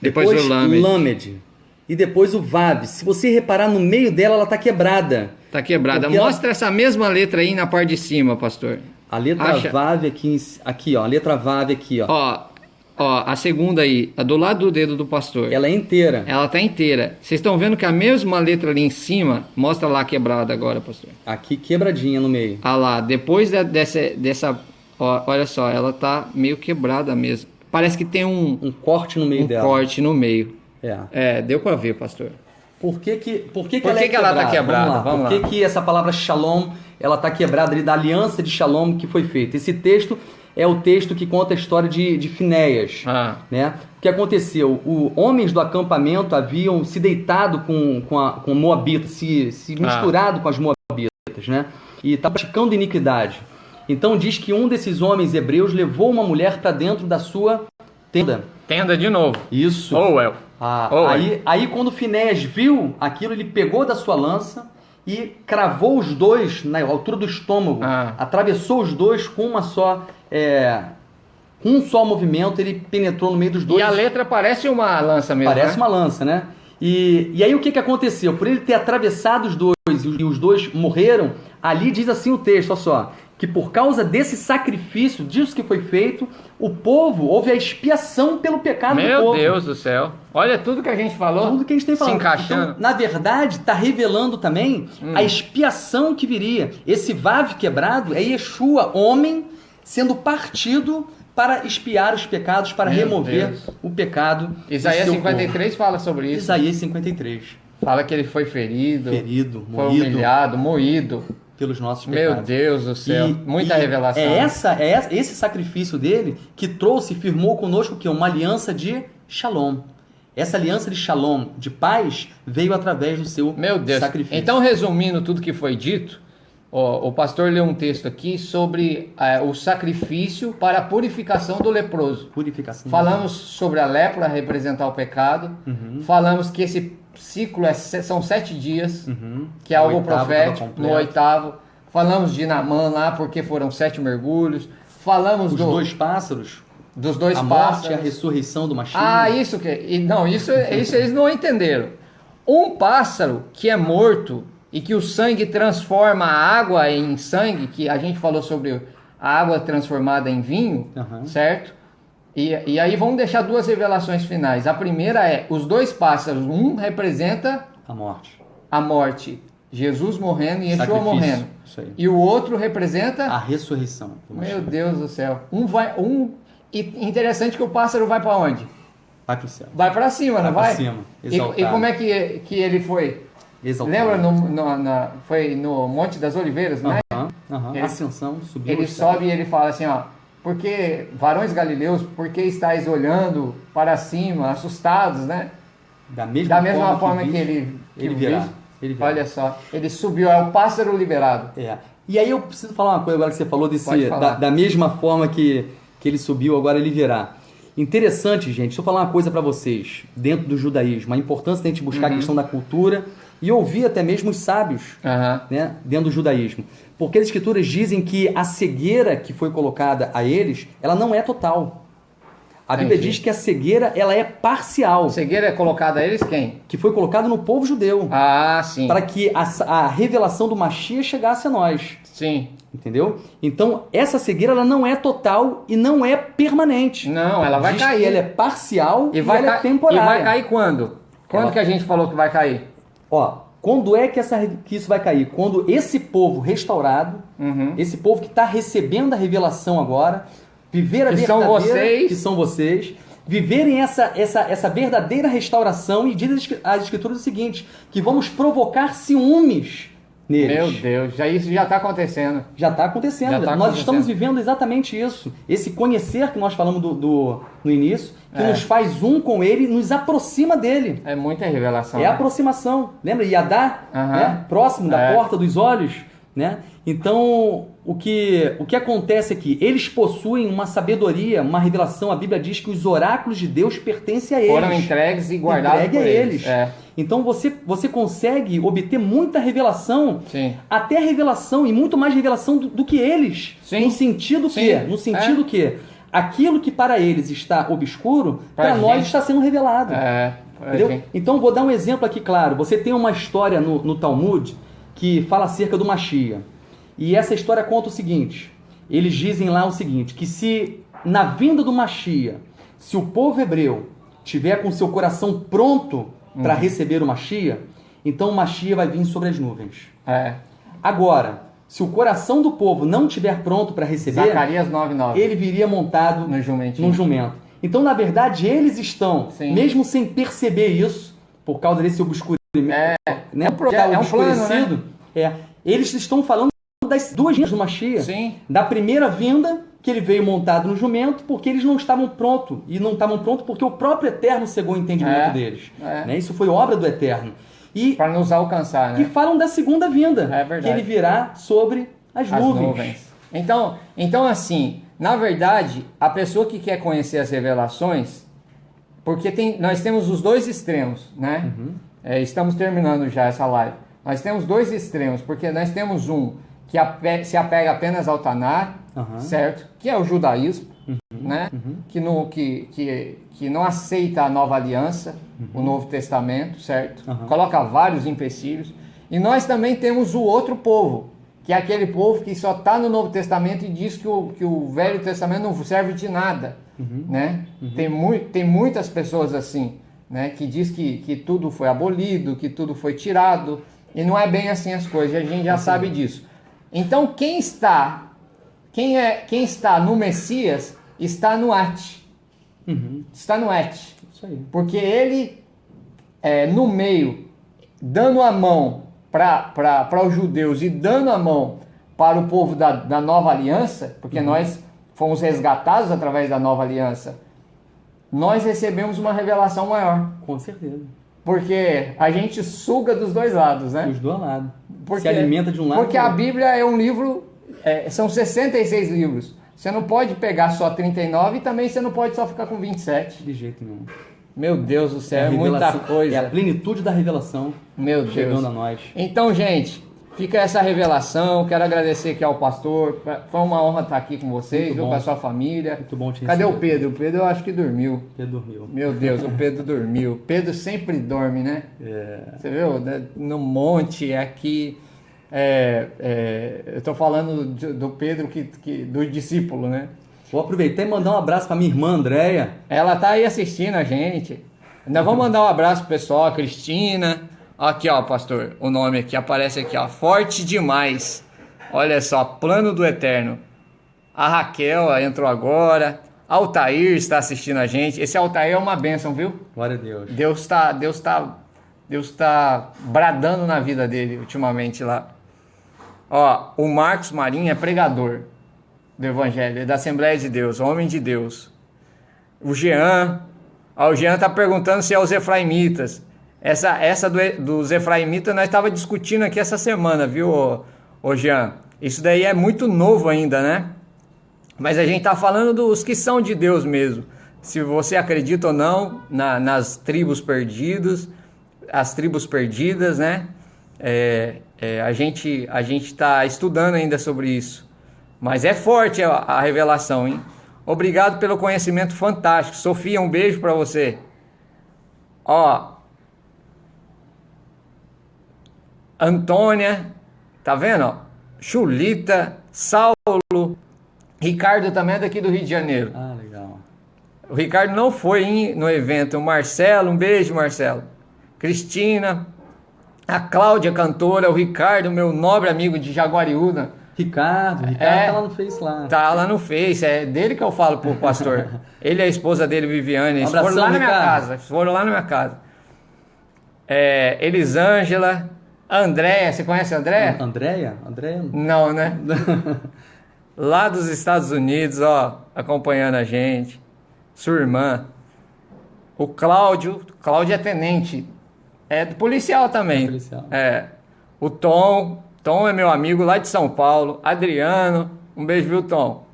Depois o Lamed. E depois o Vav. Se você reparar no meio dela, ela tá quebrada. Tá quebrada. Mostra essa mesma letra aí na parte de cima, pastor. A letra Vav aqui, ó. A letra Vav aqui, ó. Ó, Ó, a segunda aí, a do lado do dedo do pastor. Ela é inteira. Ela tá inteira. Vocês estão vendo que a mesma letra ali em cima, mostra lá quebrada agora, pastor. Aqui quebradinha no meio. Ah lá, depois dessa ó, olha só, ela tá meio quebrada mesmo. Parece que tem Um corte no meio dela. corte no meio. É. É, deu pra ver, pastor. Por que ela é quebrada? Tá quebrada? Vamos Por lá. que essa palavra shalom, ela está quebrada ali da aliança de shalom que foi feita? Esse texto é o texto que conta a história de Finéias. Ah. Né? O que aconteceu? Os homens do acampamento haviam se deitado com Moabitas, se misturado com as Moabitas, né? E estavam praticando iniquidade. Então diz que um desses homens hebreus levou uma mulher para dentro da sua tenda. Tenda de novo. Isso. Well. Aí quando Finéias viu aquilo, ele pegou da sua lança e cravou os dois na altura do estômago, atravessou os dois com uma só, com um só movimento, ele penetrou no meio dos dois. E a letra parece uma lança mesmo, Parece uma lança, né? E aí o que aconteceu? Por ele ter atravessado os dois e os dois morreram, ali diz assim o texto, olha só, que por causa desse sacrifício, disso que foi feito, o povo, houve a expiação pelo pecado do povo. Meu Deus do céu. Olha tudo que a gente falou. Tudo que a gente tem falado. Se encaixando. Então, na verdade, está revelando também a expiação que viria. Esse Vav quebrado é Yeshua, homem, sendo partido para expiar os pecados, para remover o pecado. Isaías do seu 53 povo. fala sobre isso. Isaías 53. Fala que ele foi ferido, foi moído humilhado, moído. Pelos nossos pecados. Meu Deus do céu, muita revelação. Esse sacrifício dele que trouxe e firmou conosco que uma aliança de shalom. Essa aliança de shalom, de paz, veio através do seu sacrifício. Então, resumindo tudo que foi dito, o pastor leu um texto aqui sobre o sacrifício para a purificação do leproso. Purificação. Falamos sobre a lepra representar o pecado. Falamos que esse ciclo são 7 dias, que é algo profético, no 8º. Falamos de Naamã lá, porque foram 7 mergulhos. Falamos dos dois pássaros. Dos dois a pássaros. morte e a ressurreição do Mashiach. Ah, isso que... Não, isso eles não entenderam. Um pássaro que é morto e que o sangue transforma a água em sangue, que a gente falou sobre a água transformada em vinho, certo? E aí vamos deixar 2 revelações finais. A primeira é, os 2 pássaros, um representa a morte, Jesus morrendo e Yeshua morrendo. Isso aí. E o outro representa a ressurreição. Meu Deus do céu. E interessante que o pássaro vai para onde? Vai para o céu. Vai para cima, não vai? Para cima. E como é que ele foi? Exaltado. Lembra? Foi no Monte das Oliveiras, né? Ascensão, subiu. Ele sobe e ele fala assim, ó. Porque, varões galileus, por que estáis olhando para cima, assustados, né? Da mesma forma que ele virá. Olha só, ele subiu, é o pássaro liberado. E aí eu preciso falar uma coisa agora que você falou da mesma forma que ele subiu, agora ele virá. Interessante, gente, deixa eu falar uma coisa para vocês, dentro do judaísmo, a importância de a gente buscar a questão da cultura e ouvir até mesmo os sábios, né, dentro do judaísmo. Porque as escrituras dizem que a cegueira que foi colocada a eles, ela não é total. A Bíblia diz que a cegueira, ela é parcial. A cegueira é colocada a eles quem? Que foi colocada no povo judeu. Ah, sim. Para que a revelação do Mashiach chegasse a nós. Sim. Entendeu? Então, essa cegueira, ela não é total e não é permanente. Não, ela vai cair. Ela é parcial e ela é temporária. E vai cair quando? Quando que a gente falou que vai cair? Ó, quando é que isso vai cair? Quando esse povo restaurado, esse povo que está recebendo a revelação agora, viver a verdadeira, que são vocês, viverem essa verdadeira restauração, e diz as escrituras o seguinte, que vamos provocar ciúmes neles. Meu Deus, isso já está acontecendo. Já está acontecendo. Nós estamos vivendo exatamente isso. Esse conhecer que nós falamos no início, que nos faz um com ele, nos aproxima dele. É muita revelação. É a aproximação. Lembra? Yadá, né? Próximo da porta dos olhos. Né? Então, o que acontece aqui? Eles possuem uma sabedoria, uma revelação. A Bíblia diz que os oráculos de Deus pertencem a eles. Foram entregues e guardados por eles. Então, você consegue obter muita revelação, Sim. até revelação, e muito mais revelação do que eles. Sim. No sentido que aquilo que para eles está obscuro, para nós está sendo revelado. Entendeu? Então, vou dar um exemplo aqui claro. Você tem uma história no Talmud que fala acerca do Mashiach. E essa história conta o seguinte. Eles dizem lá o seguinte, que se na vinda do Mashiach Se o povo hebreu tiver com seu coração pronto para receber o Mashiach, então o Mashiach vai vir sobre as nuvens. Agora, se o coração do povo não estiver pronto para receber, Zacarias 9:9. ele viria montado No jumentinho. num jumento. Então, na verdade, eles estão, Sim. mesmo sem perceber isso, por causa desse obscurecimento, né, é um plano, né? Eles estão falando das duas vindas do Mashiach. Sim. Da primeira vinda, que ele veio montado no jumento, porque eles não estavam prontos. E não estavam prontos porque o próprio Eterno cegou o entendimento deles. Né? Isso foi obra do Eterno. Para nos alcançar, né? E falam da segunda vinda, É verdade. que ele virá sobre as nuvens. Então, assim, na verdade, a pessoa que quer conhecer as revelações, porque nós temos os dois extremos, né? Estamos terminando já essa live. Nós temos dois extremos, porque nós temos um que se apega apenas ao Tanar, certo? Que é o judaísmo, né? Que não aceita a nova aliança, o Novo Testamento, certo? Coloca vários empecilhos. E nós também temos o outro povo, que é aquele povo que só está no Novo Testamento e diz que o Velho Testamento não serve de nada, né? Tem muitas pessoas assim, né? Que diz que tudo foi abolido, que tudo foi tirado, e não é bem assim as coisas, e a gente já sabe disso. Então quem está no Messias está no Et. Está no Et. Isso aí. Porque ele, no meio, dando a mão para os judeus e dando a mão para o povo da nova aliança, porque nós fomos resgatados através da nova aliança, nós recebemos uma revelação maior. Com certeza. Porque a gente suga dos dois lados, né? Os dois lados. Porque, se alimenta de um lado. Porque a Bíblia é um livro, são 66 livros. Você não pode pegar só 39 e também você não pode só ficar com 27. De jeito nenhum. Meu Deus do céu, é muita coisa. É a plenitude da revelação. Meu Deus. Chegando a nós. Então, gente, fica essa revelação. Quero agradecer aqui ao pastor. Foi uma honra estar aqui com vocês, Muito viu, bom. com a sua família. Muito bom te Cadê receber. o Pedro? O Pedro eu acho que dormiu. Pedro dormiu. Meu Deus, o Pedro dormiu. Pedro sempre dorme, né? Você viu? No monte, aqui. Eu tô falando do Pedro, do discípulo, né? Vou aproveitar e mandar um abraço para minha irmã Andréia. Ela tá aí assistindo a gente. Nós vamos mandar um abraço pro pessoal, a Cristina. Aqui, ó, pastor, o nome aqui aparece aqui, ó. Forte demais. Olha só, plano do Eterno. A Raquel entrou agora. Altair está assistindo a gente. Esse Altair é uma bênção, viu? Glória a Deus. Deus tá bradando na vida dele ultimamente lá. Ó, o Marcos Marinho é pregador do Evangelho, é da Assembleia de Deus, homem de Deus. O Jean tá perguntando se é os efraimitas. Essa dos efraimitas nós estava discutindo aqui essa semana, viu, ô Jean? Isso daí é muito novo ainda, né? Mas a gente tá falando dos que são de Deus mesmo. Se você acredita ou não nas tribos perdidas, as tribos perdidas, né? A gente está estudando ainda sobre isso. Mas é forte a revelação, hein? Obrigado pelo conhecimento fantástico. Sofia, um beijo para você. Ó, Antônia, tá vendo? Ó? Chulita, Saulo, Ricardo também é daqui do Rio de Janeiro. Ah, legal. O Ricardo não foi no evento. O Marcelo, um beijo, Marcelo. Cristina, a Cláudia, cantora, o Ricardo, meu nobre amigo de Jaguariúna. Ricardo tá lá no Face lá. Tá lá no Face, é dele que eu falo pro pastor. Ele e a esposa dele, Viviane, eles Abração, foram lá na minha Ricardo. casa. Foram lá na minha casa. Elisângela, Andréia, você conhece a Andréia? Andréia? Não, né? Lá dos Estados Unidos, ó, acompanhando a gente. Sua irmã. O Cláudio é tenente. É do policial também. É policial. O Tom é meu amigo lá de São Paulo. Adriano, um beijo, viu, Tom?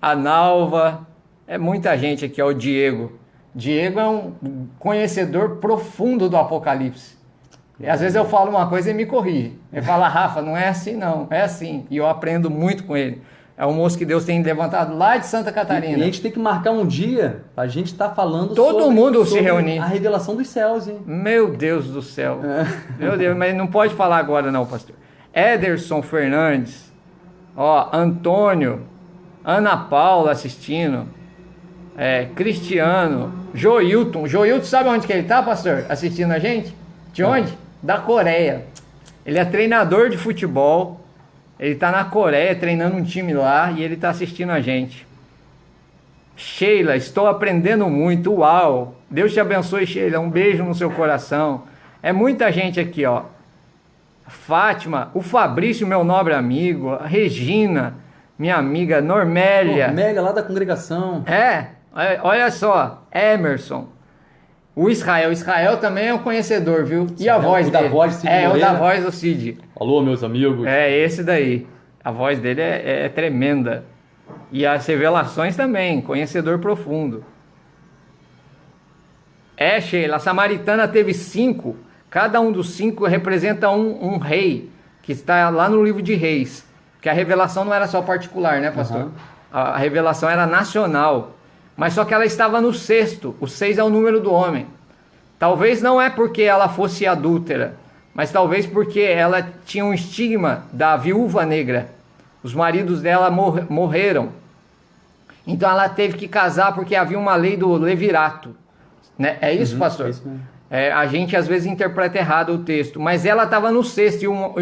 A Nalva, é muita gente aqui, ó, o Diego. Diego é um conhecedor profundo do Apocalipse. E às vezes eu falo uma coisa e ele me corrige. Ele fala, Rafa, não é assim não, é assim. E eu aprendo muito com ele. É um moço que Deus tem levantado lá de Santa Catarina. E a gente tem que marcar um dia pra gente estar falando Todo mundo se sobre reunir. a revelação dos céus, hein? Meu Deus do céu. Meu Deus, mas não pode falar agora não, pastor. Ederson Fernandes, ó, Antônio, Ana Paula assistindo, Cristiano, Joilton. Joilton, sabe onde que ele tá, pastor? Assistindo a gente? De onde? Da Coreia. Ele é treinador de futebol. Ele tá na Coreia treinando um time lá e ele tá assistindo a gente. Sheila, estou aprendendo muito. Uau! Deus te abençoe, Sheila. Um beijo no seu coração. É muita gente aqui, ó. Fátima, o Fabrício, meu nobre amigo, a Regina, minha amiga Normélia. Normélia, lá da congregação. Olha só, Emerson. O Israel também é um conhecedor, viu? E a voz o dele? da voz do Cid o da Moreira. voz do Cid. Alô, meus amigos. É esse daí. A voz dele é tremenda. E as revelações também, conhecedor profundo. Sheila, a samaritana teve 5. Cada um dos 5 representa um rei, que está lá no livro de Reis. Que a revelação não era só particular, né, pastor? Uhum. A revelação era nacional. Mas só que ela estava no 6º. O 6 é o número do homem. Talvez não é porque ela fosse adúltera, mas talvez porque ela tinha um estigma da viúva negra. Os maridos dela morreram. Então ela teve que casar porque havia uma lei do levirato. Né? É isso, pastor? É isso mesmo. A gente às vezes interpreta errado o texto, mas ela estava no 6º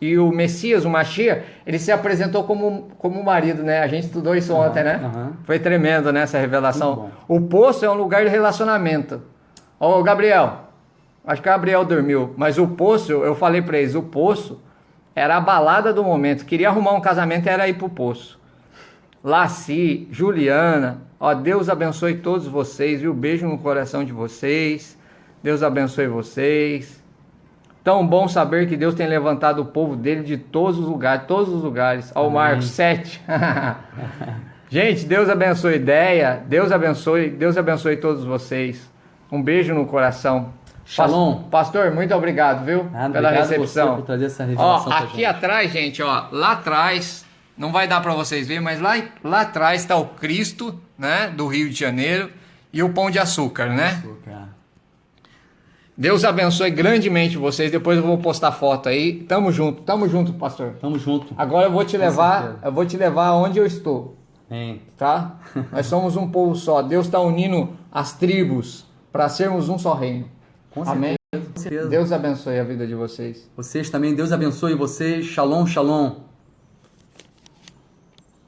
e o Messias, o Mashiach, ele se apresentou como marido, né? A gente estudou isso ontem, né? Foi tremendo, né, essa revelação. O poço é um lugar de relacionamento. Ô, Gabriel, acho que o Gabriel dormiu, mas o poço, eu falei para eles, o poço era a balada do momento. Queria arrumar um casamento, era ir pro poço. Laci, Juliana, ó, Deus abençoe todos vocês, viu? Beijo no coração de vocês. Deus abençoe vocês. Tão bom saber que Deus tem levantado o povo dele de todos os lugares. Ó, o Marcos, 7. Gente, Deus abençoe a ideia. Deus abençoe todos vocês. Um beijo no coração. Shalom. Pastor, muito obrigado, viu? Pela recepção. Você por trazer essa revelação ó, aqui atrás, gente, ó, lá atrás, não vai dar para vocês verem, mas lá atrás está o Cristo, né, do Rio de Janeiro, e o Pão de Açúcar, né? Deus abençoe grandemente vocês. Depois eu vou postar foto aí. Tamo junto, pastor. Tamo junto. Agora eu vou te levar aonde eu estou. Amém. Tá? Nós somos um povo só. Deus está unindo as tribos para sermos um só reino. Com certeza, amém? com certeza. Deus abençoe a vida de vocês. Vocês também, Deus abençoe vocês. Shalom, shalom.